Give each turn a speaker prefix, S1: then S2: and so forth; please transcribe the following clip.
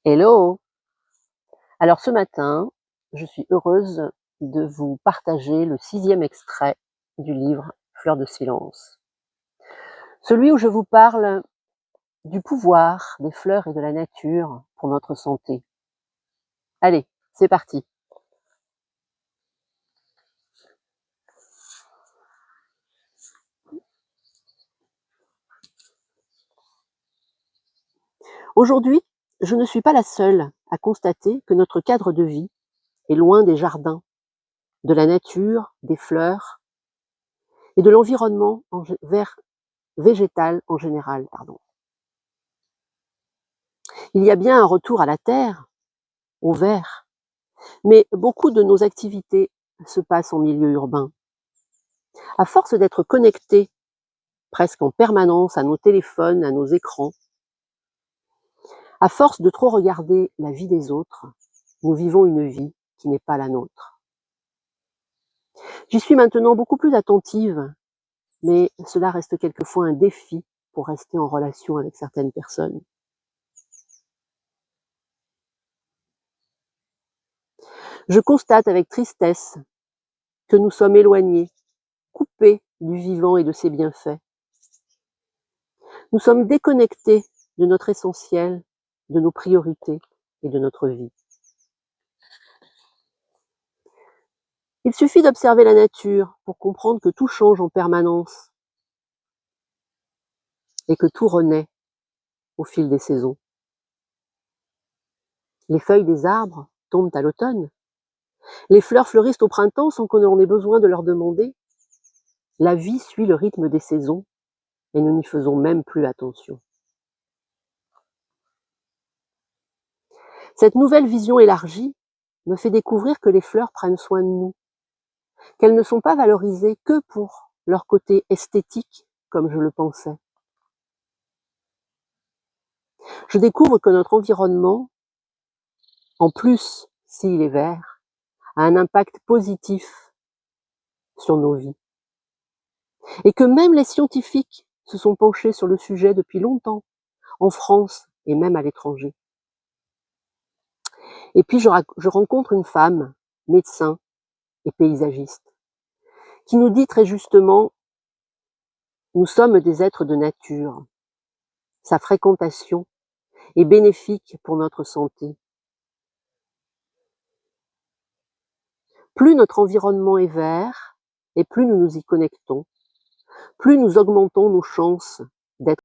S1: Hello! Alors ce matin, je suis heureuse de vous partager le 6e extrait du livre Fleurs de silence. Celui où je vous parle du pouvoir des fleurs et de la nature pour notre santé. Allez, c'est parti! Aujourd'hui, je ne suis pas la seule à constater que notre cadre de vie est loin des jardins, de la nature, des fleurs et de l'environnement végétal en général. Il y a bien un retour à la terre, au vert, mais beaucoup de nos activités se passent en milieu urbain. À force d'être connectés presque en permanence à nos téléphones, à nos écrans, à force de trop regarder la vie des autres, nous vivons une vie qui n'est pas la nôtre. J'y suis maintenant beaucoup plus attentive, mais cela reste quelquefois un défi pour rester en relation avec certaines personnes. Je constate avec tristesse que nous sommes éloignés, coupés du vivant et de ses bienfaits. Nous sommes déconnectés de notre essentiel, de nos priorités et de notre vie. Il suffit d'observer la nature pour comprendre que tout change en permanence et que tout renaît au fil des saisons. Les feuilles des arbres tombent à l'automne. Les fleurs fleurissent au printemps sans qu'on en ait besoin de leur demander. La vie suit le rythme des saisons et nous n'y faisons même plus attention. Cette nouvelle vision élargie me fait découvrir que les fleurs prennent soin de nous, qu'elles ne sont pas valorisées que pour leur côté esthétique, comme je le pensais. Je découvre que notre environnement, en plus s'il est vert, a un impact positif sur nos vies. Et que même les scientifiques se sont penchés sur le sujet depuis longtemps, en France et même à l'étranger. Et puis je rencontre une femme, médecin et paysagiste, qui nous dit très justement: nous sommes des êtres de nature. Sa fréquentation est bénéfique pour notre santé. Plus notre environnement est vert et plus nous nous y connectons, plus nous augmentons nos chances d'être